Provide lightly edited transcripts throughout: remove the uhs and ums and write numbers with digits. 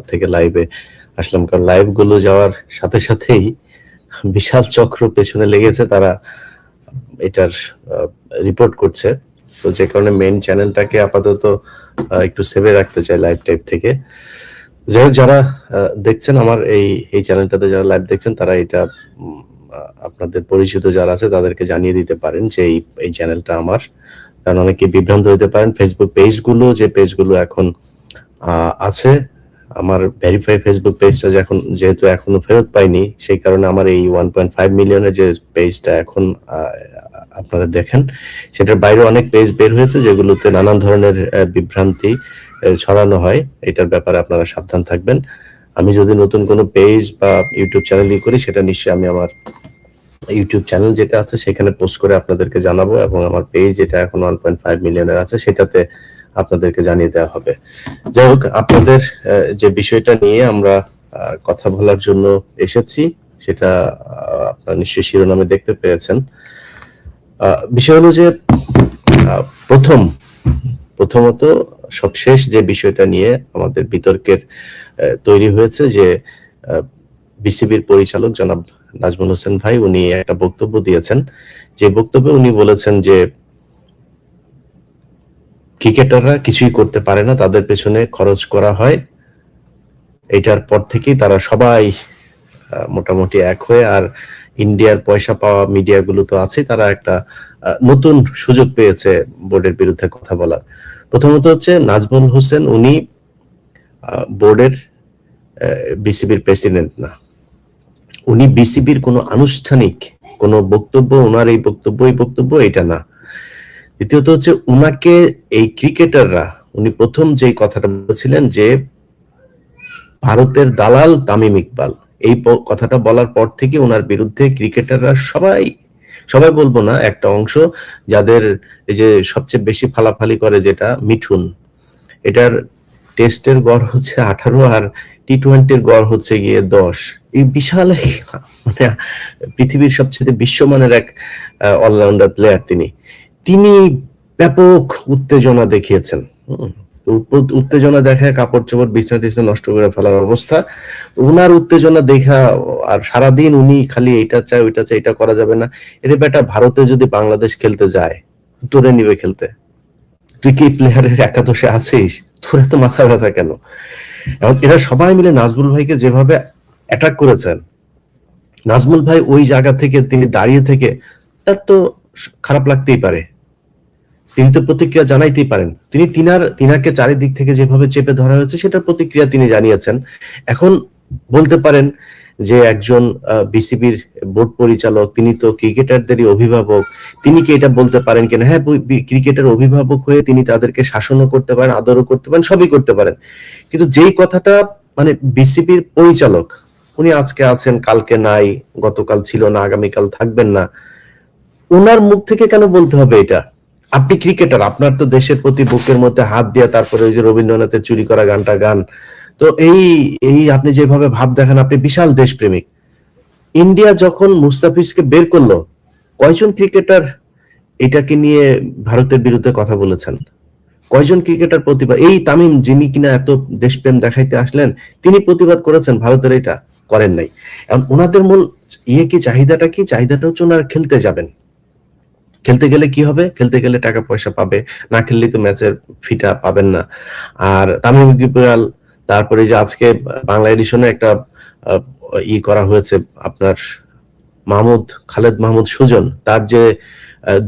থেকে লাইভে আসলাম, কারণ লাইভ গুলো যাওয়ার সাথে সাথেই বিশাল চক্র পেছনে লেগেছে, তারা এটার রিপোর্ট করছে। তো যে কারণে মেইন চ্যানেলটাকে আপাতত একটু সেভে রাখতে চাই লাইভ টাইপ থেকে। যাই হোক, যারা দেখছেন আমার এই চ্যানেলটাতে, যারা লাইভ দেখছেন, তারা এটা আপনাদের পরিচিত যারা আছে তাদেরকে জানিয়ে দিতে পারেন যে এই চ্যানেলটা আমার, কারণ অনেকে বিভ্রান্ত হতে পারেন। ফেসবুক পেজগুলো, যে পেজগুলো এখন আছে, আমার ভেরিফাই ফেসবুক পেজটা যেহেতু এখনো ফেরত পাইনি, সেই কারণে আমার এই 1.5 মিলিয়নের যে পেজটা এখন আপনারা দেখেন, সেটার বাইরে অনেক পেজ বের হয়েছে যেগুলোতে নানান ধরনের বিভ্রান্তি ছড়ানো হয়। এটার ব্যাপারে আপনারা সাবধান থাকবেন। আমি যদি নতুন কোনো পেজ বা ইউটিউব চ্যানেল করি, সেটা নিশ্চয়ই আমি আমার ইউটিউব চ্যানেল যেটা আছে সেখানে পোস্ট করে আপনাদেরকে জানাবো, এবং আমার পেজ যেটা এখন 1.5 মিলিয়নের আছে সেটাতে আপনাদেরকে জানিয়ে দেওয়া হবে। যাই হোক, আপনাদের যে বিষয়টা নিয়ে আমরা কথা বলার জন্য এসেছি, সেটা আপনারা নিশ্চয়ই শিরোনামে দেখতে পেয়েছেন। বিষয় হলো যে প্রথমত সবশেষ যে বিষয়টা নিয়ে আমাদের বিতর্কের তৈরি হয়েছে, যে বিসিবির পরিচালক জনাব নাজমুল হোসেন ভাই, উনি একটা বক্তব্য দিয়েছেন। যে বক্তব্যে উনি বলেছেন যে ক্রিকেটাররা কিছুই করতে পারে না, তাদের পেছনে খরচ করা হয়। এটার পর থেকেই তারা সবাই মোটামুটি এক হয়ে, আর ইন্ডিয়ার পয়সা পাওয়া মিডিয়াগুলো তো আছে, তারা একটা নতুন সুযোগ পেয়েছে বোর্ডের বিরুদ্ধে কথা বলার। প্রথমত হচ্ছে নাজমুল হোসেন, উনি বোর্ডের বিসিবির প্রেসিডেন্ট না, উনি বিসিবির কোনো আনুষ্ঠানিক কোনো বক্তব্য, ওনার এই বক্তব্য এটা না। দ্বিতীয়ত হচ্ছে, উনাকে এই ক্রিকেটাররা, উনি প্রথম যেই কথাটা বলেছিলেন যে ভারতের দালাল তামিম ইকবাল, এই কথাটা বলার পর থেকে ওনার বিরুদ্ধে ক্রিকেটাররা সবাই বলবো না, একটা অংশ, যাদের এই যে সবচেয়ে বেশি ফালাফালি করে যেটা মিঠুন, এটার টেস্টের গড় হচ্ছে 18 আর টি-20-র গড় হচ্ছে গিয়ে 10। এই বিশাল মানে পৃথিবীর সবচেয়ে বিশ্বমানের এক অলরাউন্ডার প্লেয়ার তিনি ব্যাপক উত্তেজনা দেখিয়েছেন। উত্তেজনা দেখায় কাপড় চোপড় বিছনা টিছনা নষ্ট করে ফেলার অবস্থা। উনার উত্তেজনা দেখা, আর সারাদিন উনি খালি এটা চায় ওইটা চায়, এটা করা যাবে না। এর বেটা, ভারতে যদি বাংলাদেশ খেলতে যায়, তোরে নিবে খেলতে? তুই কি প্লেয়ারের একাদশে আছিস? তোর এত মাথা ব্যথা কেন? এবং এরা সবাই মিলে নাজমুল ভাইকে যেভাবে অ্যাটাক করেছেন, নাজমুল ভাই ওই জায়গা থেকে তিনি দাঁড়িয়ে থেকে, তার তো খারাপ লাগতেই পারে, তিনি তো প্রতিক্রিয়া জানাইতেই পারেন। তিনাকে চারিদিক থেকে যেভাবে চেপে ধরা হয়েছে সেটার প্রতিক্রিয়া তিনি জানিয়েছেন। এখন বলতে পারেন যে একজন বিসিবির বোর্ড পরিচালক, তিনি তো ক্রিকেটারদেরই অভিভাবক, তিনি কি এটা বলতে পারেন কিনা? হ্যাঁ, ক্রিকেটের অভিভাবক হয়ে তিনি তাদেরকে শাসনও করতে পারেন, আদরও করতে পারেন, সবই করতে পারেন। কিন্তু যেই কথাটা, মানে বিসিবির পরিচালক, উনি আজকে আছেন, কালকে নাই, গতকাল ছিল না, আগামীকাল থাকবেন না, উনার মুখ থেকে কেন বলতে হবে এটা? আপনি ক্রিকেটার, আপনার তো দেশের প্রতি বুকের মধ্যে হাত দিয়ে, তারপরে ওই যে রবীন্দ্রনাথের চুরি করা গানটা গান, তো এই আপনি যেভাবে ভাব দেখান, আপনি বিশাল দেশপ্রেমিক। ইন্ডিয়া যখন মুস্তাফিজকে বের করলো, কয়জন ক্রিকেটার এটাকে নিয়ে ভারতের বিরুদ্ধে কথা বলেছেন? কয়জন ক্রিকেটার প্রতিবাদ, এই তামিম যিনি কিনা এত দেশপ্রেম দেখাইতে আসলেন, তিনি প্রতিবাদ করেছেন ভারতের? এটা করেন নাই। এখন ওনাদের মূল চাহিদাটা কি? চাহিদাটা হচ্ছে ওনারা খেলতে যাবেন। খেলতে গেলে কি হবে? খেলতে গেলে টাকা পয়সা পাবে, না খেললে তো ম্যাচের ফিটা পাবেন না। আর তামিম ইকবাল, তারপরে যে আজকে বাংলা এডিশনে একটা করা হয়েছে, আপনার খালেদ মাহমুদ সুজন, তার যে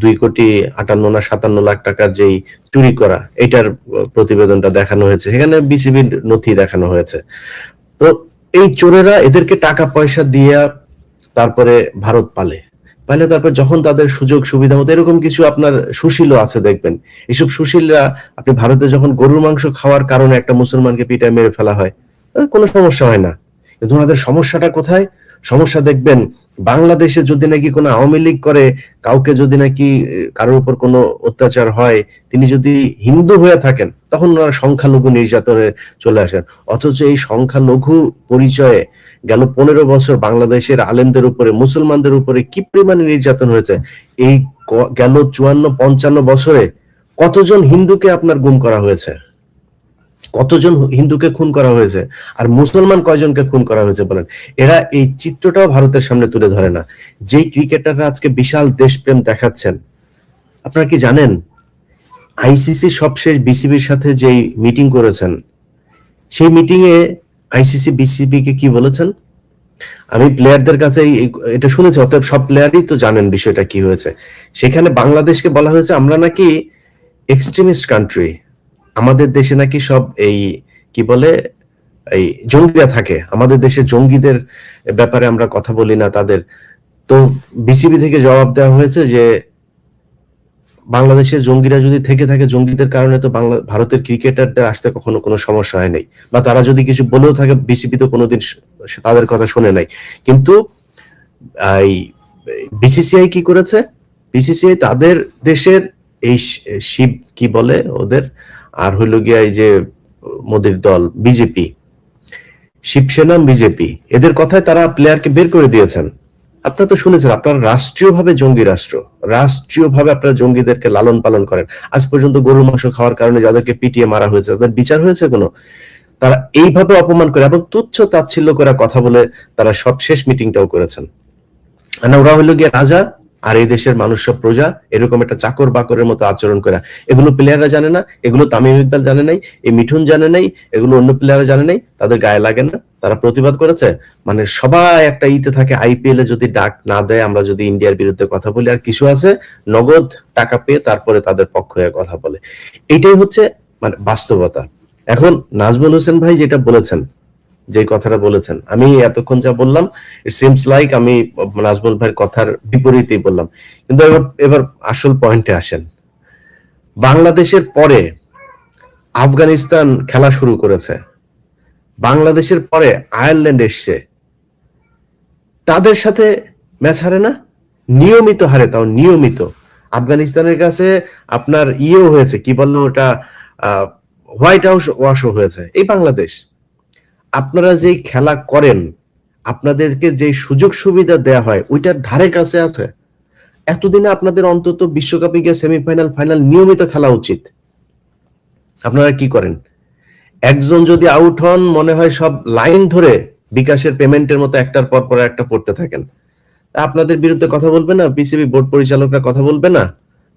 2,58,57 না 57 লাখ টাকার যেই চুরি করা, এটার প্রতিবেদনটা দেখানো হয়েছে, সেখানে বিসিবির নথি দেখানো হয়েছে। তো এই চোরেরা এদেরকে টাকা পয়সা দিয়া তারপরে ভারত পালে, তারপর যখন তাদের সুযোগ সুবিধা মতো, এরকম কিছু আপনার সুশীলও আছে দেখবেন, এইসব সুশীলরা, আপনি ভারতে যখন গরুর মাংস খাওয়ার কারণে একটা মুসলমানকে পিটায় মেরে ফেলা হয়, কোনো সমস্যা হয় না। কিন্তু ওনাদের সমস্যাটা কোথায়? সমস্যা দেখবেন বাংলাদেশে যদি নাকি কোনো আওয়ামী লীগ করে, কাউকে যদি নাকি কারোর উপর কোনো অত্যাচার হয়, তিনি যদি হিন্দু হয়ে থাকেন, তখন ওনারা সংখ্যালঘু নির্যাতনে চলে আসেন। অথচ এই সংখ্যালঘু পরিচয়ে গেল 15 বছর বাংলাদেশের আলেমদের উপরে, মুসলমানদের উপরে কি পরিমাণে নির্যাতন হয়েছে। এই গেল 54-55 বছরে কতজন হিন্দুকে আপনার গুম করা হয়েছে? কতজন হিন্দুকে খুন করা হয়েছে, আর মুসলমান কয়জনকে খুন করা হয়েছে বলেন। এরা এই চিত্রটাও ভারতের সামনে তুলে ধরে না। যেই ক্রিকেটাররা আজকে বিশাল দেশপ্রেম দেখাচ্ছেন, আপনারা কি জানেন আইসিসি সবশেষ বিসিবির সাথে যেই মিটিং করেছেন, সেই মিটিং এ আইসিসি বিসিবি কে কি বলেছেন? আমি প্লেয়ারদের কাছে এটা শুনেছি, অতএব সব প্লেয়ারই তো জানেন বিষয়টা কি হয়েছে। সেখানে বাংলাদেশকে বলা হয়েছে আমরা নাকি এক্সট্রিমিস্ট কান্ট্রি, আমাদের দেশে নাকি সব এই কি বলে এই জঙ্গিরা থাকে, আমাদের দেশে জঙ্গিদের ব্যাপারে আমরা কথা বলি না তাদের। তো বিসিবি থেকে জবাব দেওয়া হয়েছে যে বাংলাদেশের জঙ্গিরা যদি থেকে থাকে, জঙ্গিদের কারণে তো ভারতের ক্রিকেটারদের আসতে কখনো কোনো সমস্যা হয় নাই, বা তারা যদি কিছু বলেও থাকে বিসিবি তো কোনোদিন তাদের কথা শুনে নাই। কিন্তু এই বিসিসিআই কি করেছে? বিসিসিআই তাদের দেশের এই শিব কি বলে ওদের, আর হইল গিয়া এই যে মোদির দল বিজেপি, শিবসেনা বিজেপি, এদের কথায় তারা প্লেয়ারকে বের করে দিয়েছেন। আপনারা তো শুনেছেন, আপনারা রাষ্ট্রীয়ভাবে জঙ্গি রাষ্ট্র, রাষ্ট্রীয়ভাবে আপনারা জঙ্গিদেরকে লালন পালন করেন। আজ পর্যন্ত গরুর মাংস খাওয়ার কারণে যাদেরকে পিটিয়ে মারা হয়েছে তাদের বিচার হয়েছে কোনো? তারা এইভাবে অপমান করে এবং তুচ্ছ তাচ্ছিল্য করে কথা বলে তারা সব শেষ মিটিংটাও করেছেন। মানে ওরা হইলো গিয়ে রাজা, আর এই দেশের মানুষ সব প্রজা, এরকম একটা চাকর বাকরের মতো আচরণ করা। এগুলো প্লেয়াররা জানে না, এগুলো তামিম ইকবাল জানে নাই, এই মিঠুন জানে নাই, এগুলো অন্য প্লেয়াররা জানে নাই, তাদের গায়ে লাগে না, তারা প্রতিবাদ করেছে। মানে সবাই একটা ইতে থাকে, আইপিএল এ যদি ডাক না দেয়, আমরা যদি ইন্ডিয়ার বিরুদ্ধে কথা বলি, আর কিছু আছে নগদ টাকা পেয়ে তারপরে তাদের পক্ষ হয়ে কথা বলে। এইটাই হচ্ছে মানে বাস্তবতা। এখন নাজমুল হোসেন ভাই যেটা বলেছেন, যে কথাটা বলেছেন, আমি এতক্ষণ যা বললাম ইট সিমস লাইক আমি নাজমুল ভাইয়ের কথার বিপরীতেই বললাম। কিন্তু এবার আসল পয়েন্টে আসেন। বাংলাদেশের পরে আফগানিস্তান খেলা শুরু করেছে, বাংলাদেশের পরে আয়ারল্যান্ড এসছে, তাদের সাথে ম্যাচ হারে না, নিয়মিত হারে, তাও নিয়মিত। আফগানিস্তানের কাছে আপনার ইয়েও হয়েছে, কি বললো ওটা, হোয়াইট হাউস ওয়াশও হয়েছে। এই বাংলাদেশ, আপনারা যেই খেলা করেন, আপনাদেরকে যে সুযোগ সুবিধা দেয়া হয় ওইটার ধারে কাছে আছে? এতদিনে আপনাদের অন্তত বিশ্বকাপে গিয়ে সেমিফাইনাল ফাইনাল নিয়মিত খেলা উচিত। আপনারা কি করেন? একজন যদি আউট হন, মনে হয় সব লাইন ধরে বিকাশের পেমেন্টের মতো একটার পর পর একটা পড়তে থাকেন। আপনাদের বিরুদ্ধে কথা বলবে না বিসিবি বোর্ড পরিচালকরা? কথা বলবে না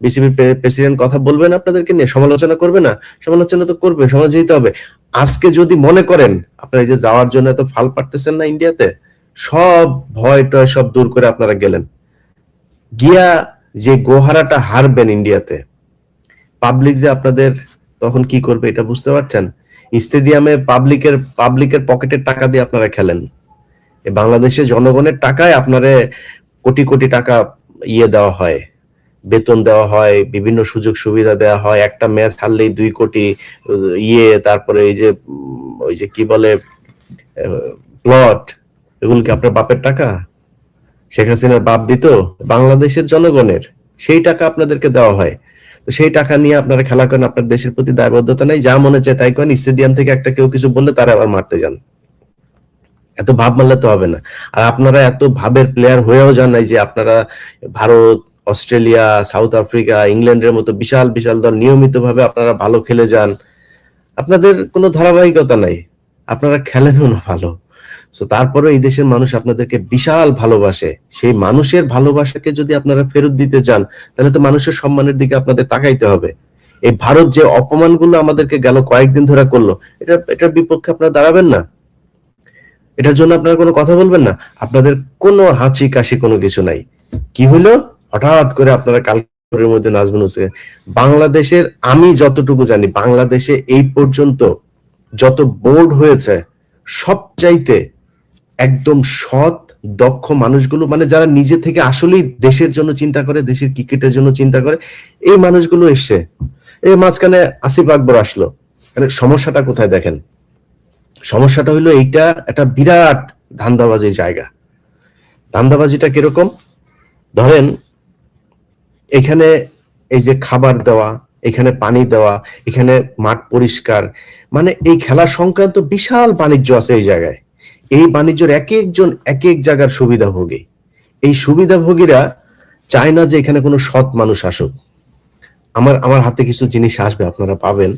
বিসিবির প্রেসিডেন্ট? কথা বলবেন আপনাদেরকে নিয়ে? সমালোচনা করবে না? সমালোচনা তো করবে, সমালোচনা যেতে হবে। আজকে যদি মনে করেন আপনারা এই যে যাওয়ার জন্য এত ফাল পারতেছেন না ইন্ডিয়াতে, সব ভয় টয় সব দূর করে আপনারা গেলেন, গিয়া যে গোহারাটা হারবেন ইন্ডিয়াতে, পাবলিক যে আপনাদের তখন কি করবে এটা বুঝতে পারছেন? স্টেডিয়ামে পাবলিকের পকেটের টাকা দিয়ে আপনারা খেলেন, বাংলাদেশের জনগণের টাকায় আপনারে কোটি কোটি টাকা ইয়ে দেওয়া হয়, বেতন দেওয়া হয়, বিভিন্ন সুযোগ সুবিধা দেওয়া হয়, একটা ম্যাচ হারলেই 2 কোটি ইয়ে, তারপরে এই যে ওই যে কি বলে প্লট, এগুলো কি আপনার বাপের টাকা? শেখ হাসিনার বাপ দিত? বাংলাদেশের জনগণের সেই টাকা আপনাদেরকে দেওয়া হয়। তো সেই টাকা নিয়ে আপনারা খেলা করেন, আপনার দেশের প্রতি দায়বদ্ধতা নাই, যা মনে চায় তাই করেন। স্টেডিয়াম থেকে একটা কেউ কিছু বললে তারা আবার মারতে যান। এত ভাব মারলে তো হবে না। আর আপনারা এত ভাবের প্লেয়ার হয়েও যান নাই যে আপনারা ভারত, অস্ট্রেলিয়া, সাউথ আফ্রিকা, ইংল্যান্ডের মতো বিশাল বিশাল দল নিয়মিত ভাবে আপনারা ভালো খেলে যান। আপনাদের কোনো ধারাবাহিকতা নাই, আপনারা খেলেনও না ভালো। সো তারপরে এই দেশের মানুষ আপনাদেরকে বিশাল ভালোবাসে। সেই মানুষের ভালোবাসাকে যদি আপনারা ফেরত দিতে চান, তাহলে তো মানুষের সম্মানের দিকে আপনাদের তাকাইতে হবে। এই ভারত যে অপমানগুলো আমাদেরকে গেল কয়েকদিন ধরে করলো, এটার বিপক্ষে আপনারা দাঁড়াবেন না? এটার জন্য আপনারা কোনো কথা বলবেন না? আপনাদের কোনো হাঁচি কাশি কোনো কিছু নাই। কি হলো হঠাৎ করে আপনারা কালকের মধ্যে নাজমুল হোসেন, বাংলাদেশের আমি যতটুকু জানি বাংলাদেশে এই পর্যন্ত যত বোর্ড হয়েছে সবচাইতে একদম সৎ দক্ষ মানুষগুলো, মানে যারা নিজে থেকে আসলেই দেশের জন্য চিন্তা করে, দেশের ক্রিকেটের জন্য চিন্তা করে, এই মানুষগুলো এসছে। এই মাঝখানে আসিফ আকবর আসলো। মানে সমস্যাটা কোথায় দেখেন? সমস্যাটা হলো এইটা একটা বিরাট ধান্দাবাজির জায়গা। ধান্দাবাজিটা কিরকম? ধরেন এখানে এই যে খাবার দেওয়া, এখানে পানি দেওয়া, এখানে মাঠ পরিষ্কার, মানে এই খেলা সংক্রান্ত বিশাল বাণিজ্য আছে এই জায়গায়। এই বাণিজ্যের এক একজন এক এক জায়গার সুবিধাভোগী। এই সুবিধাভোগীরা চায় না যে এখানে কোনো সৎ মানুষ আসুক। আমার হাতে কিছু জিনিস আসবে, আপনারা পাবেন।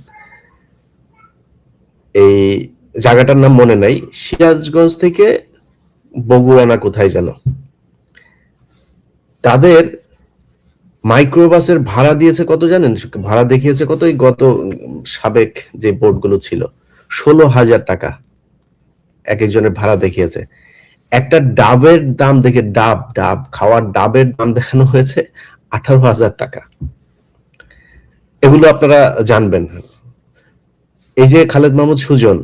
এই জায়গাটার নাম মনে নাই, সিরাজগঞ্জ থেকে বগুড়া না কোথায় যেন, তাদের মাইক্রোবাসের ভাড়া দিয়েছে কত জানেন? ভাড়া দেখিয়েছে কত, এই গত সাবেক যে বোর্ডগুলো ছিল 16,000 টাকা এক একজনের ভাড়া দেখিয়েছে। একটা ডাবের দাম দেখে, ডাব খাওয়ার ডাবের দাম দেখানো হয়েছে 18,000 টাকা। এগুলো আপনারা জানবেন। এই যে খালেদ মাহমুদ সুজন,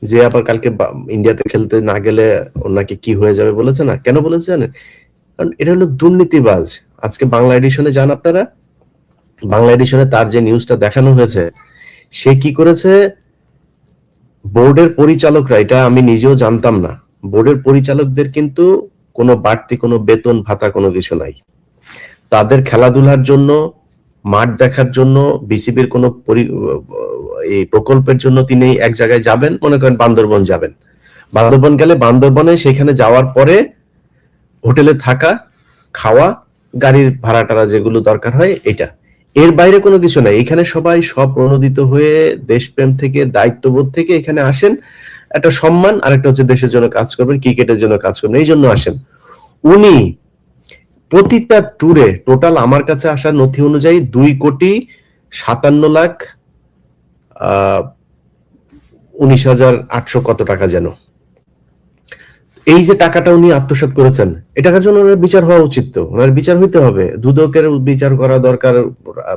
যে আবার কালকে ইন্ডিয়াতে খেলতে না গেলে ওর নাকি কি হয়ে যাবে বলেছে না, কেন বলেছে জানেন? কারণ এটা হলো দুর্নীতিবাজ। আজকে বাংলা এডিশনে যান আপনারা, বাংলা এডিশনে তার যে নিউজটা দেখানো হয়েছে, সে কি করেছে, বোর্ডের পরিচালকরা, এটা আমি নিজেও জানতাম না, বোর্ডের পরিচালকদের কিন্তু কোনো বাড়তি কোনো বেতন ভাতা কোনো কিছু নাই। তাদের খেলাধুলার জন্য, মাঠ দেখার জন্য, বিসিবির কোনো এই প্রকল্পের জন্য তিনি এক জায়গায় যাবেন, মনে করেন বান্দরবন যাবেন, বান্দরবন গেলে বান্দরবনে সেখানে যাওয়ার পরে হোটেলে থাকা, খাওয়া, গাড়ির ভাড়া টাড়া যেগুলো দরকার হয়, এটা, এর বাইরে কোনো কিছু নাই। এখানে সবাই স্বপ্রণোদিত হয়ে দেশপ্রেম থেকে, দায়িত্ববোধ থেকে এখানে আসেন, একটা সম্মান, আর একটা হচ্ছে দেশের জন্য কাজ করবেন, ক্রিকেটের জন্য কাজ করবেন, এই জন্য আসেন। উনি প্রতিটা ট্যুরে টোটাল আমার কাছে আসা নথি অনুযায়ী 2,57,19,800 কত টাকা যেন, এই যে টাকাটা উনি আত্মসাৎ করেছেন, এই টাকার জন্য ওনার বিচার হওয়া উচিত। তো ওনার বিচার হইতে হবে, দুদকের বিচার করা দরকার,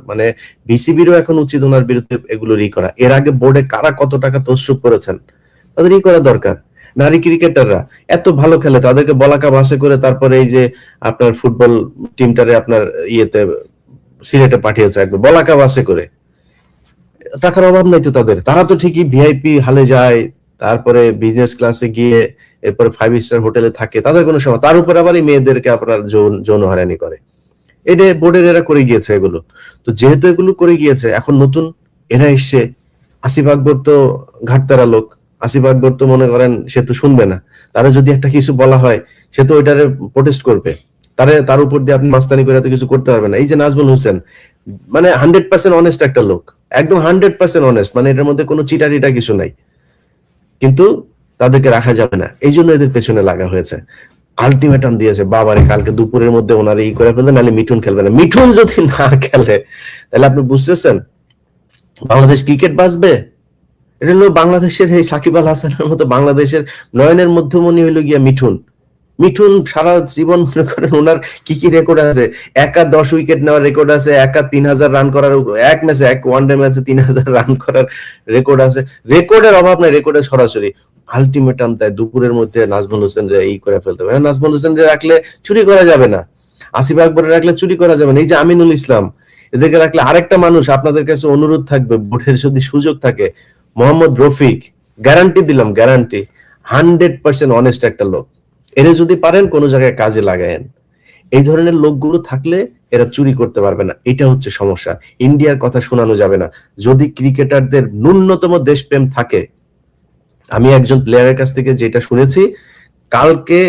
মানে বিসিবিরও এখন উচিত ওনার বিরুদ্ধে এগুলো করা। এর আগে বোর্ডে কারা কত টাকা তসরুপ করেছেন তাদের করা দরকার। নারী ক্রিকেটাররা এত ভালো খেলে, তাদেরকে বলাকা বাসে করে তারপরে এই যে আপনার ফুটবল টিমটারে আপনার ইয়েতে সিলেটে পাঠিয়েছে একবার বলাকা বাসে করে, টাকার অভাব নাই তো তাদের, তারা তো ঠিকই ভিআইপি হালে যায়, তারপরে বিজনেস ক্লাসে গিয়ে এরপরে 5 স্টার হোটেলে থাকে, তাদের কোনো সময়, তার উপর আবার এই মেয়েদেরকে আপনার যৌন হয়রানি করে। এটা বোর্ডের এরা করে গিয়েছে এগুলো। তো যেহেতু এগুলো করে গিয়েছে, এখন নতুন এরা এসছে। আসিফ আকবর তো ঘাটতারা লোক, আসিফ আকবর তো মনে করেন সে তো শুনবে না, তারা যদি একটা কিছু বলা হয় সে তো ওইটারে প্রোটেস্ট করবে, তার উপর দিয়ে আপনি মাস্তানি করে এত কিছু করতে পারবেন না। এই যে নাজমুল হোসেন, মানে 100% অনেস্ট একটা লোক, একদম 100% অনেস্ট, মানে এটার মধ্যে কোনো চিটারিটা কিছু নাই, কিন্তু তাদেরকে রাখা যাবে না, এই জন্য এদের পেছনে লাগা হয়েছে। আলটিমেটাম দিয়েছে, বাবারে কালকে দুপুরের মধ্যে ওনারা ই করে ফেলতে, নাহলে মিঠুন খেলবে না। মিঠুন যদি না খেলে তাহলে আপনি বুঝতেছেন বাংলাদেশ ক্রিকেট বাঁচবে? এটা হলো বাংলাদেশের এই সাকিব আল হাসানের মতো বাংলাদেশের নয়নের মধ্যমণি হইলো গিয়া মিঠুন। মিঠুন সারা জীবন মনে করেন ওনার কি কি রেকর্ড আছে, একা 10 উইকেট নেওয়ার রেকর্ড আছে, একা 3,000 রান করার, এক ম্যাচে, এক ওয়ানডে ম্যাচে 3,000 রান করার রেকর্ড আছে। রেকর্ডের অভাব নাই, রেকর্ডের সরাসরি আলটিমেটাম দেয় দুপুরের মধ্যে নাজমুল হোসেন রে এই করে ফেলতে হবে। নাজমুল হোসেন রে রাখলে চুরি করা যাবে না, আসিফ আকবর রাখলে চুরি করা যাবে না, এই যে আমিনুল ইসলাম, এদেরকে রাখলে। আরেকটা মানুষ আপনাদের কাছে অনুরোধ থাকবে, বোর্ডের যদি সুযোগ থাকে, মোহাম্মদ রফিক, গ্যারান্টি দিলাম, গ্যারান্টি 100% অনেস্ট একটা লোক, এরা যদি পারেন কোন জায়গায় কাজে লাগায়েন। এই ধরনের লোকগুলো থাকলে এরা চুরি করতে পারবে না, এটা হচ্ছে সমস্যা। ইন্ডিয়ার কথা শোনানো যাবে না। যদি ক্রিকেটারদের ন্যূনতম দেশপ্রেম থাকে, আমি একজন প্লেয়ারের কাছ থেকে যেটা শুনেছি, কালকে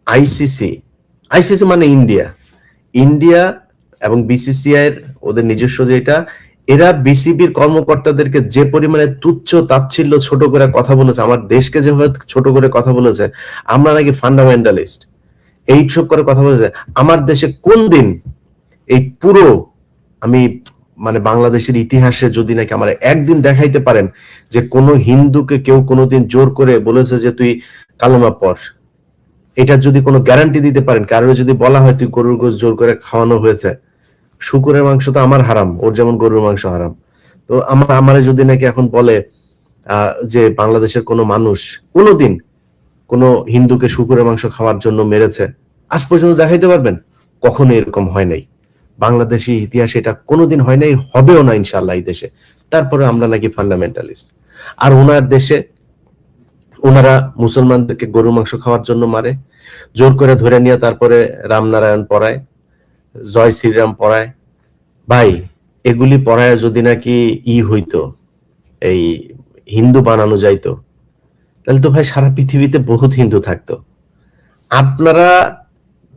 আইসিসি, আইসিসি মানে ইন্ডিয়া, ইন্ডিয়া এবং বিসিসিআই এর ওদের নিজস্ব যেটা, এরা বিসিবির কর্মকর্তাদেরকে যে পরিমাণে তুচ্ছ তাচ্ছিল্য ছোট করে কথা বলেছে, আমার দেশকে যেভাবে ছোট করে কথা বলেছে, আমরা নাকি ফান্ডামেন্টালিস্ট, এইসব করে কথা বলেছে। আমার দেশে কোন দিন এই পুরো, আমি মানে বাংলাদেশের ইতিহাসে যদি নাকি আমার একদিন দেখাইতে পারেন যে কোন হিন্দুকে কেউ কোনোদিন জোর করে বলেছে যে তুই কালেমা পড়, এটা যদি কোনো গ্যারান্টি দিতে পারেন, কারোর যদি বলা হয় তুই গরুর গোশত জোর করে খাওয়ানো হয়েছে, শুকুরের মাংস তো আমার হারাম, ওর যেমন গরুর মাংস হারাম, তো আমারে যদি নাকি এখন বলে যে বাংলাদেশের কোনো মানুষ কোনোদিন কোনো হিন্দুকে শুকুরের মাংস খাওয়ার জন্য মেরেছে, আজ পর্যন্ত দেখাইতে পারবেন? কখনো এরকম হয় নাই বাংলাদেশি ইতিহাসে, এটা কোনোদিন হয় নাই, হবেও না ইনশাআল্লাহ এই দেশে। তারপরে আমরা নাকি ফান্ডামেন্টালিস্ট। আর ওনার দেশে ওনারা মুসলমানদেরকে গরু মাংস খাওয়ার জন্য মারে, জোর করে ধরে নিয়ে তারপরে রামনারায়ণ পড়ায়, জয় শ্রীরাম পড়ায়। ভাই এগুলি পড়ায় যদি নাকি হইতো, এই হিন্দু বানানো যাইতো, তাহলে তো ভাই সারা পৃথিবীতে বহুত হিন্দু থাকতো। আপনারা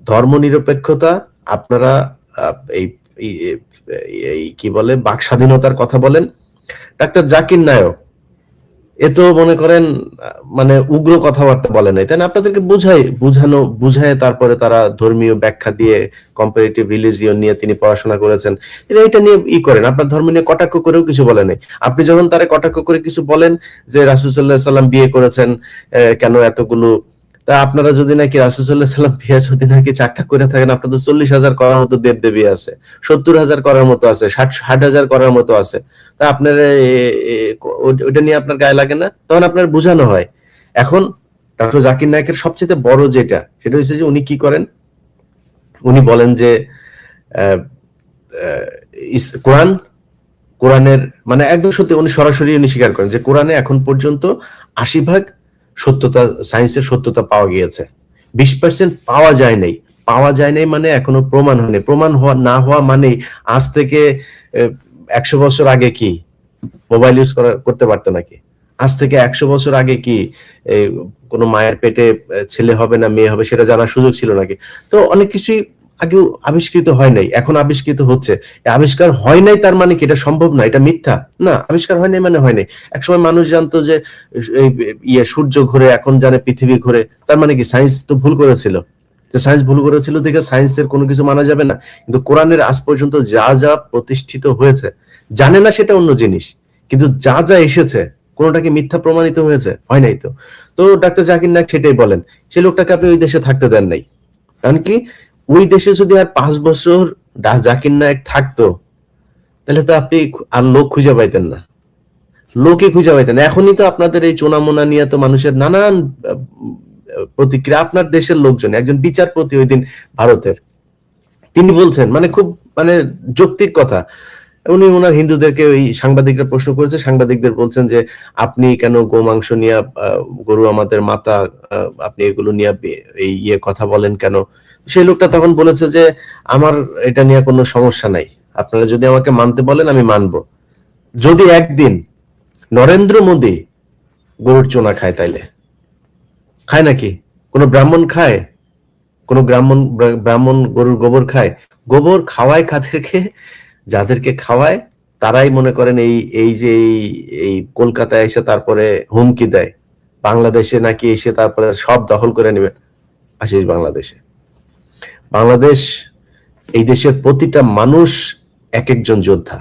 ধর্ম নিরপেক্ষতা, আপনারা এই এই কি বলে বাক স্বাধীনতার কথা বলেন, ডাক্তার জাকির নায়ক এ তো মনে করেন মানে উগ্র কথাবার্তা বলে নাই, তাই না? আপনাদেরকে বুঝায় তারপরে তারা ধর্মীয় ব্যাখ্যা দিয়ে কম্পারেটিভ রিলিজিয়ন নিয়ে তিনি পড়াশোনা করেছেন, তিনি এটা নিয়ে করেন, আপনার ধর্ম নিয়ে কটাক্ষ করেও কিছু বলে নাই। আপনি যখন তারা কটাক্ষ করে কিছু বলেন যে রাসূল সাল্লাল্লাহু আলাইহি সাল্লাম বিয়ে করেছেন, কেন এতগুলো, তা আপনারা যদি নাকি রাসূল সাল্লাল্লাহু আলাইহি সাল্লাম বিয়ে যদি নাকি 4টা করে থাকেন, আপনাদের 40,000 করার মতো দেবদেবী আছে, 70,000 করার মতো আছে, 60,000 করার মতো আছে। তা আপনার ওইটা নিয়ে আপনার গায়ে লাগে না? তখন আপনার বোঝানো হয়। এখন ডক্টর জাকির নায়েকের সবচেয়ে বড় যেটা, সেটা হচ্ছে যে উনি কি করেন, উনি বলেন যে কোরআনের মানে একদম সত্যি, উনি সরাসরি উনি স্বীকার করেন যে কোরআনে এখন পর্যন্ত 80% সত্যতা, সায়েন্সের সত্যতা পাওয়া গিয়েছে, 20% পাওয়া যায় নাই মানে এখনো প্রমাণ হয়নি। প্রমাণ না হওয়া মানে আজ থেকে 100 বছর আগে কি মোবাইল ইউজ করতে পারতো নাকি? আজ থেকে 100 বছর আগে কি কোনো মায়ের পেটে ছেলে হবে না মেয়ে হবে সেটা জানার সুযোগ ছিল নাকি? তো অনেক কিছুই আগেও আবিষ্কৃত হয় নাই, এখন আবিষ্কৃত হচ্ছে। আবিষ্কার হয় নাই তার মানে কি এটা সম্ভব না, এটা মিথ্যা না? আবিষ্কার হয় নাই মানে হয় নাই। একসময় মানুষ জানতো যে সূর্য ঘোরে, এখন জানে পৃথিবী ঘোরে, তার মানে কি সায়েন্স তো ভুল করেছিল? সায়েন্স ভুল করেছিল দেখে সায়েন্সের কোনো কিছু মানা যাবে না? কিন্তু কোরআনের আজ পর্যন্ত যা যা প্রতিষ্ঠিত হয়েছে, জানে না সেটা অন্য জিনিস, কিন্তু যা যা এসেছে কোনোটা কি মিথ্যা প্রমাণিত হয়েছে? হয় নাই তো। তো ডাক্তার জাকির নায়েক সেটাই বলেন, সেই লোকটাকে আপনি ওই দেশে থাকতে দেন নাই। কারণ কি, ওই দেশে যদি আর 5 বছর জাকির নায়েক থাকতো, তাহলে তো আপনি আর লোক খুঁজে পাইতেন না, লোকে খুঁজে পাইতেন। এখনই তো আপনাদের এই চোনামোনা নিয়ে তো মানুষের নানান প্রতিক্রিয়া। আপনার দেশের লোকজন, একজন বিচারপতি ওই দিন ভারতের, তিনি বলছেন মানে খুব মানে যৌক্তিক কথা, উনি ওনার হিন্দুদেরকে, ওই সাংবাদিকরা প্রশ্ন করেছে, সাংবাদিকদের বলছেন যে আপনি কেন গোমাংস নিয়ে, গরু আমাদের মাতা, আপনি এগুলো নিয়ে এই কথা বলেন কেন? সেই লোকটা তখন বলেছে যে আমার এটা নিয়ে কোনো সমস্যা নাই, আপনারা যদি আমাকে মানতে বলেন আমি মানবো, যদি একদিন নরেন্দ্র মোদী গরুর চোনা খায়। তাইলে খায় নাকি? কোনো ব্রাহ্মণ খায়? কোনো ব্রাহ্মণ গরুর গোবর খায়? গোবর খাওয়ায় কাদেরকে? যাদেরকে খাওয়ায় তারাই মনে করেন এই যে এই কলকাতায় এসে তারপরে হুমকি দেয়, বাংলাদেশে নাকি এসে তারপরে সব দখল করে নেবেন। আসিস বাংলাদেশে, বাংলাদেশ, এই দেশের প্রতিটা মানুষ এক একজন যোদ্ধা,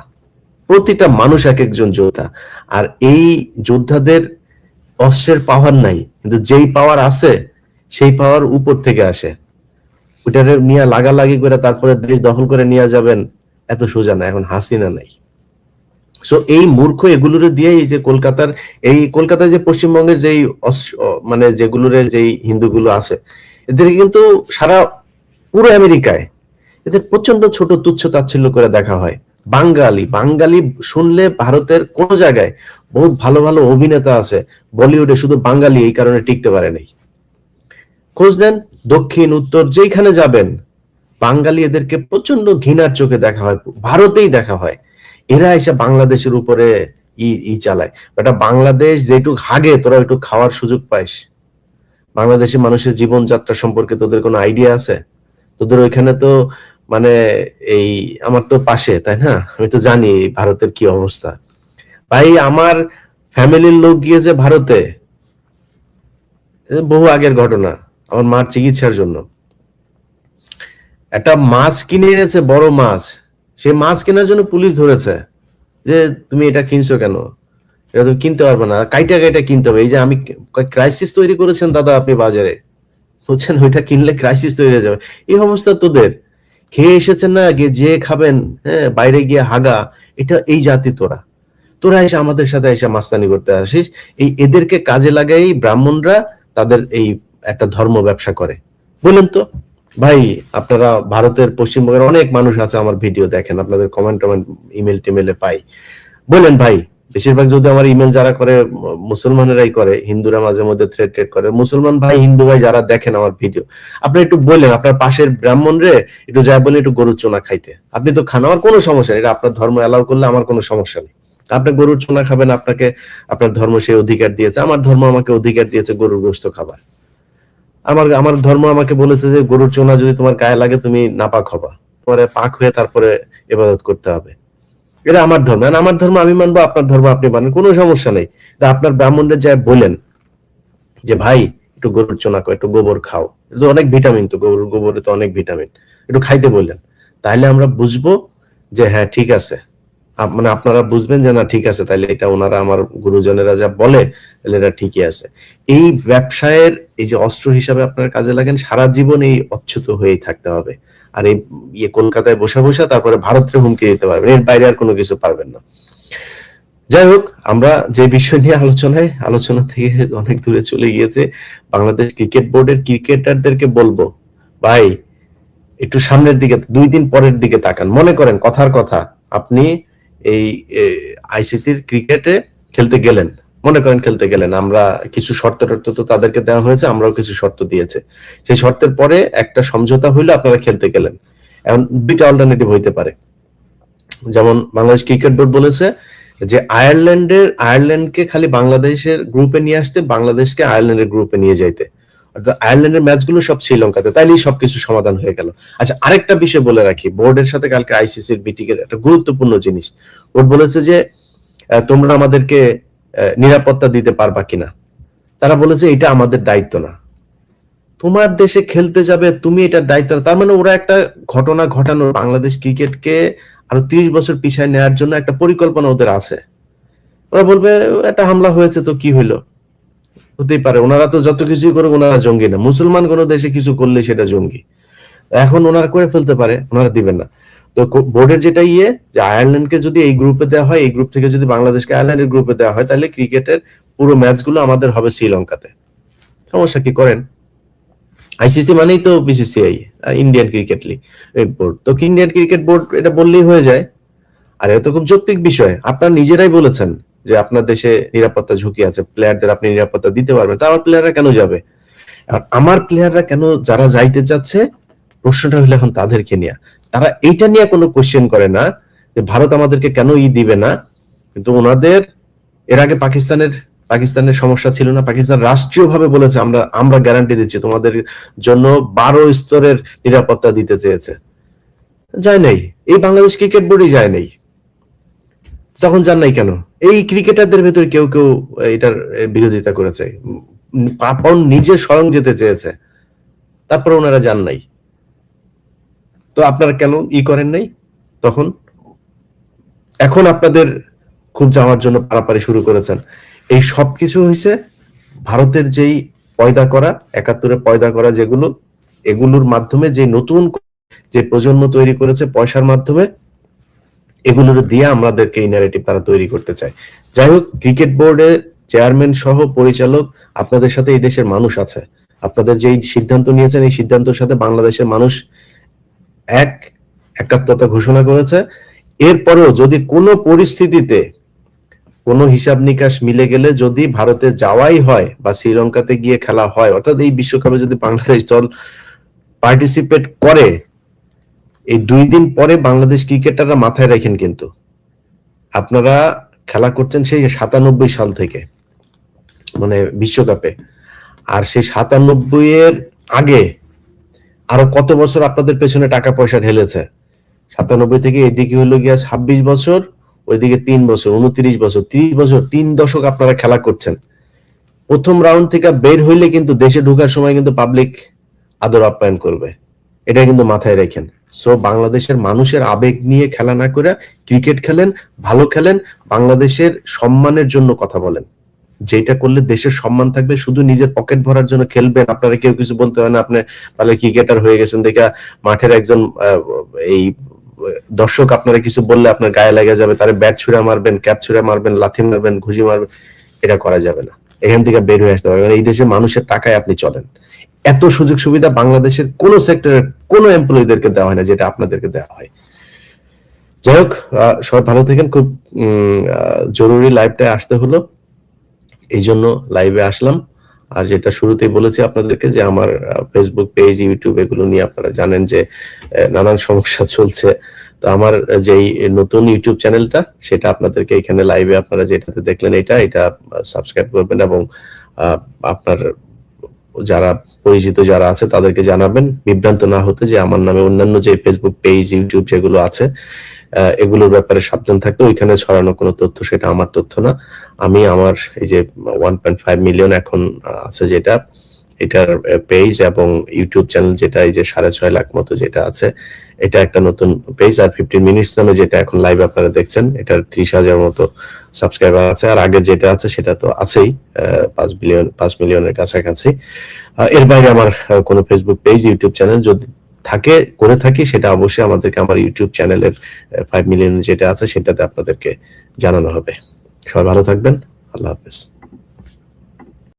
প্রতিটা মানুষ এক একজন যোদ্ধা। আর এই যোদ্ধাদের অস্ত্রের পাওয়ার নাই, কিন্তু যেই পাওয়ার আছে সেই পাওয়ার উপর থেকে আসে। ওইটারে নিয়ে লাগালাগি করে তারপরে দেশ দখল করে নিয়ে যাবেন, এত সোজা না। এখন হাসিনা নাই। সো এই মূর্খ এগুলোর দিয়ে এই যে কলকাতায় যে পশ্চিমবঙ্গের যেই মানে যেগুলোর যেই হিন্দুগুলো আছে, এদের কিন্তু সারা পুরো আমেরিকায় এদের প্রচন্ড ছোট তুচ্ছ তাচ্ছিল্য করে দেখা হয়। বাঙালি শুনলে ভারতের কোন জায়গায় বহুত ভালো ভালো অভিনেতা আছে বলিউডে, শুধু বাঙালি এই কারণে টিকতে পারে নাই। খোঁজ নেন দক্ষিণ উত্তর যেখানে যাবেন, বাঙালি এদেরকে প্রচন্ড ঘৃণার চোখে দেখা হয়, ভারতেই দেখা হয়। এরা এসে বাংলাদেশের উপরে চালায়। এটা বাংলাদেশ যেটুক হাগে তোরা একটু খাওয়ার সুযোগ পাইস। বাংলাদেশের মানুষের জীবনযাত্রা সম্পর্কে তোদের কোনো আইডিয়া আছে? তোদের ওইখানে তো মানে এই আমার তো পাশে, তাই না? আমি তো জানি ভারতের কি অবস্থা। ভাই আমার ফ্যামিলির লোক গিয়েছে ভারতে, বহু আগের ঘটনা, আমার মার চিকিৎসার জন্য। একটা মাছ কিনে এনেছে, বড় মাছ, সেই মাছ কেনার জন্য পুলিশ ধরেছে যে তুমি এটা কিনছো কেন, এটা তুমি কিনতে পারবে না, কাইটা কিনতে হবে। এই যে আমি ক্রাইসিস তৈরি করেছেন দাদা আপনি বাজারে, বুঝছেন? ওইটা কিনলে ক্রাইসিস তৈরি হয়ে যাবে। এই অবস্থা তোদের। খেয়ে এসেছেন না, যে খাবেন, হ্যাঁ, বাইরে গিয়ে হাগা, এটা এই জাতি তোরা এসে আমাদের সাথে এসে মাস্তানি করতে আসিস। এদেরকে কাজে লাগাই ব্রাহ্মণরা তাদের এই একটা ধর্ম ব্যবসা করে। বলেন তো ভাই, আপনারা ভারতের পশ্চিমবঙ্গের অনেক মানুষ আছে, আমার ভিডিও দেখেন, আপনাদের কমেন্ট ইমেল টিমেলে পাই। বলেন ভাই, বেশিরভাগ যদি আমার ইমেল যারা করে মুসলমানেরাই করে, হিন্দুরা মাঝে মধ্যে থ্রেড করে। মুসলমান ভাই হিন্দু ভাই যারা দেখেন আমার ভিডিও, আপনি একটু বললেন আপনার পাশের ব্রাহ্মণ রে একটু যা বলে একটু গরুর চোনা খাইতে। আপনি তো খান, আমার কোনো সমস্যা নেই, এটা আপনার ধর্ম অ্যালাউ করলে আমার কোনো সমস্যা নেই। আপনি গরুর চোনা খাবেন, আপনাকে আপনার ধর্ম সেই অধিকার দিয়েছে। আমার ধর্ম আমাকে অধিকার দিয়েছে গরুর গোশত খাবার। আমার ধর্ম আমাকে বলেছে যে গরুর চোনা যদি তোমার গায়ে লাগে তুমি নাপাক হবা, তোমার পাক হয়ে তারপরে ইবাদত করতে হবে। এটা আমার ধর্ম, আর আমার ধর্ম আমি মানবো, আপনার ধর্ম আপনি মানেন, কোনো সমস্যা নেই। তা আপনার ব্রাহ্মণদের যায় বলেন যে ভাই একটু গরুর চোনা খাও, একটু গোবর খাও, এটা তো অনেক ভিটামিন, তো গরুর গোবরে তো অনেক ভিটামিন, একটু খাইতে বললেন। তাহলে আমরা বুঝবো যে হ্যাঁ ঠিক আছে, মানে আপনারা বুঝবেন যে না ঠিক আছে, তাহলে এটা ওনারা আমার গুরুজনেরা যা বলে তাহলে এটা ঠিকই আছে। এই ব্যবসায়ের এই যে অস্ত্র হিসাবে আপনারা কাজে লাগেন, সারা জীবন এই অচ্যুত হয়েই থাকতে হবে। আর এই কলকাতায় বসে বসে তারপরে ভারতের হুমকি দিতে পারবেন, এর বাইরে আর কোনো কিছু পারবেন না। যাই হোক, আমরা যে বিষয় নিয়ে আলোচনা থেকে অনেক দূরে চলে গিয়েছে। বাংলাদেশ ক্রিকেট বোর্ডের ক্রিকেটারদেরকে বলবো, ভাই একটু সামনের দিকে, 2 দিন পরের দিকে তাকান। মনে করেন কথার কথা, আপনি এই আইসিসির ক্রিকেটে খেলতে গেলেন, মনে করেন খেলতে গেলেন, আমরা কিছু শর্ত টর্ত তো তাদেরকে দেওয়া হয়েছে, আমরাও কিছু শর্ত দিয়েছে, সেই শর্তের পরে একটা সমঝোতা হইলো, আপনারা খেলতে গেলেন। এখন 2টা অল্টারনেটিভ হইতে পারে। যেমন বাংলাদেশ ক্রিকেট বোর্ড বলেছে যে আয়ারল্যান্ডকে খালি বাংলাদেশের গ্রুপে নিয়ে আসতে, বাংলাদেশকে আয়ারল্যান্ডের গ্রুপে নিয়ে যাইতে, অর্থাৎ আয়ারল্যান্ডের ম্যাচগুলো সব শ্রীলঙ্কাতে, তাইলেই সবকিছু সমাধান হয়ে গেল। আচ্ছা, আরেকটা বিষয় বলে রাখি, বোর্ডের সাথে কালকে আইসিসির মিটিং এর একটা গুরুত্বপূর্ণ জিনিস, বোর্ড বলেছে যে তোমরা আমাদেরকে নিরাপত্তা দিতে পারবা কিনা। তারা বলেছে এটা আমাদের দায়িত্ব না, তোমার দেশে খেলতে যাবে তুমি, এটার দায়িত্ব না। তার মানে ওরা একটা ঘটনা ঘটানোর, বাংলাদেশ ক্রিকেটকে আরো 30 বছর পিছায় নেওয়ার জন্য একটা পরিকল্পনা ওদের আছে। ওরা বলবে একটা হামলা হয়েছে তো কি হইলো, হতেই পারে, ওনারা তো যত কিছুই করুক ওনারা জঙ্গি না, মুসলমান কোন দেশে কিছু করলে সেটা জঙ্গি। এখন ওনারা করে ফেলতে পারে, ওনারা দিবেন না। তো বোর্ডের যেটা যে আয়ারল্যান্ডকে যদি এই গ্রুপে দেওয়া হয়, এই গ্রুপ থেকে যদি বাংলাদেশকে আয়ারল্যান্ডের গ্রুপে দেওয়া হয়, তাহলে ক্রিকেটের পুরো ম্যাচগুলো আমাদের হবে শ্রীলঙ্কাতে। সমস্যা কি, করেন। আইসিসি মানেই তো BCCI, Indian cricket league board, তো ইন্ডিয়ান ক্রিকেট বোর্ড এটা বললেই হয়ে যায়। আর এটা তো খুব যৌক্তিক বিষয়, আপনারা নিজেরাই বলেছেন যে আপনার দেশে নিরাপত্তা ঝুঁকি আছে, প্লেয়ারদের আপনি নিরাপত্তা দিতে পারবেন, তা আমার প্লেয়াররা কেন যাবে? আর আমার প্লেয়াররা কেন যারা যাইতে চাচ্ছে, প্রশ্নটা হলো এখন তাদেরকে নিয়ে, তারা এইটা নিয়ে কোনো কোশ্চেন করে না যে ভারত আমাদেরকে কেন দিবে না। কিন্তু ওনাদের এর আগে পাকিস্তানের সমস্যা ছিল না, পাকিস্তান রাষ্ট্রীয়ভাবে বলেছে আমরা গ্যারান্টি দিচ্ছি তোমাদের জন্য, 12 স্তরের নিরাপত্তা দিতে চেয়েছে, যায় নাই। এই বাংলাদেশ ক্রিকেট বোর্ডই যায় নাই, তখন যান নাই কেন? এই ক্রিকেটারদের ভেতরে কেউ কেউ এটার বিরোধিতা করেছে, পাপন নিজে স্বয়ং যেতে চেয়েছে, তারপর ওনারা যান নাই। তো আপনারা কেন করেন নাই তখন? এখন আপনাদের খুব যাওয়ার জন্য পারাপারি শুরু করেছেন। এই সবকিছু হয়েছে ভারতের যেই পয়দা করা, 71-এ পয়দা করা যেগুলো, এগুলোর মাধ্যমে যে নতুন যে প্রজন্ম তৈরি করেছে পয়সার মাধ্যমে, এগুলোর দিয়ে আমাদেরকে এই ন্যারেটিভ তারা তৈরি করতে চায়। যাই হোক, ক্রিকেট বোর্ডের চেয়ারম্যান সহ পরিচালক, আপনাদের সাথে এই দেশের মানুষ আছে, আপনাদের যেই সিদ্ধান্ত নিয়েছেন এই সিদ্ধান্তের সাথে বাংলাদেশের মানুষ একাত্মতা ঘোষণা করেছে। এরপরেও যদি কোনো পরিস্থিতিতে কোনো হিসাব নিকাশ মিলে গেলে যদি ভারতে যাওয়াই হয় বা শ্রীলঙ্কাতে গিয়ে খেলা হয়, অর্থাৎ এই বিশ্বকাপে যদি বাংলাদেশ দল পার্টিসিপেট করে, এই 2 দিন পরে বাংলাদেশ ক্রিকেটাররা মাথায় রাখেন, কিন্তু আপনারা খেলা করছেন সেই 97 সাল থেকে, মানে বিশ্বকাপে, আর সেই 97 এর আগে আরো কত বছর আপনাদের পেছনে টাকা পয়সা ঢেলেছে। 97 থেকে এদিকে হলো গিয়া 26 বছর, ওইদিকে 3 বছর, 29 বছর, 30 বছর, 3 দশক আপনারা খেলা করছেন। প্রথম রাউন্ড থেকে বের হইলে কিন্তু দেশে ঢোকার সময় কিন্তু পাবলিক আদর আপ্যায়ন করবে, এটা কিন্তু মাথায় রাখেন। সো বাংলাদেশের মানুষের আবেগ নিয়ে খেলা না করে ক্রিকেট খেলেন, ভালো খেলেন, বাংলাদেশের সম্মানের জন্য কথা বলেন, যেটা করলে দেশের সম্মান থাকবে। শুধু নিজের পকেট ভরার জন্য খেলবেন, আপনারা কেউ কিছু বলতে হয় না, আপনি ভালো ক্রিকেটার হয়ে গেছেন দেখা মাঠের একজন এই দর্শক আপনারা কিছু বললে আপনার গায়ে লেগে যাবে, তারে ব্যাট ছুঁড়ে মারবেন, ক্যাপ ছুঁড়ে মারবেন, লাথি মারবেন, ঘুষি মারবেন, এটা করা যাবে না। এখান থেকে বের হয়ে আসতে হবে, এই দেশের মানুষের টাকায় আপনি চলেন। এত সুযোগ সুবিধা বাংলাদেশের কোন সেক্টরের কোন এমপ্লয়ীদেরকে দেওয়া হয় না যেটা আপনাদেরকে দেওয়া হয়। যাই হোক, সবাই ভালো থাকেন। খুব জরুরি লাইভটায় আসতে হলো, এই জন্য লাইভে আসলাম। আর যেটা শুরুতেই বলেছি আপনাদেরকে যে আমার ফেসবুক পেজ, ইউটিউব এগুলো নিয়ে আপনারা জানেন যে নানান সমস্যা চলছে। তো আমার যেই নতুন ইউটিউব চ্যানেলটা, সেটা আপনাদেরকে এখানে লাইভে আপনারা যেটাতে দেখলেন এটা সাবস্ক্রাইব করবেন, এবং আপনার যারা পরিচিত যারা আছে তাদেরকে জানাবেন, বিভ্রান্ত না হতে, যে আমার নামে অন্যান্য যে ফেসবুক পেজ, ইউটিউব যেগুলো আছে এগুলোর ব্যাপারে সাবধান থাকতে। ওইখানে ছড়ানো কোনো তথ্য সেটা আমার তথ্য না। আমি আমার এই যে 1.5 মিলিয়ন এখন আছে যেটা, এটার পেজ এবং ইউটিউব চ্যানেল যেটা এই যে 6.5 লাখ মতো যেটা আছে, এটা একটা নতুন পেজ। আর 15 মিনিটস নামে যেটা এখন লাইভ আপনারা দেখছেন, এটার 30,000 মতো সাবস্ক্রাইবার আছে। আর আগে যেটা আছে সেটা তো আছেই 5 মিলিয়নের কাছাকাছি। এর বাইরে আমার কোনো ফেসবুক পেজ, ইউটিউব চ্যানেল যদি করে থাকি, সেটা অবশ্যই আমাদেরকে আমার ইউটিউব চ্যানেলের 5 মিলিয়ন যেটা আছে সেটাতে আপনাদেরকে জানানো হবে। সবাই ভালো থাকবেন। আল্লাহ হাফেজ।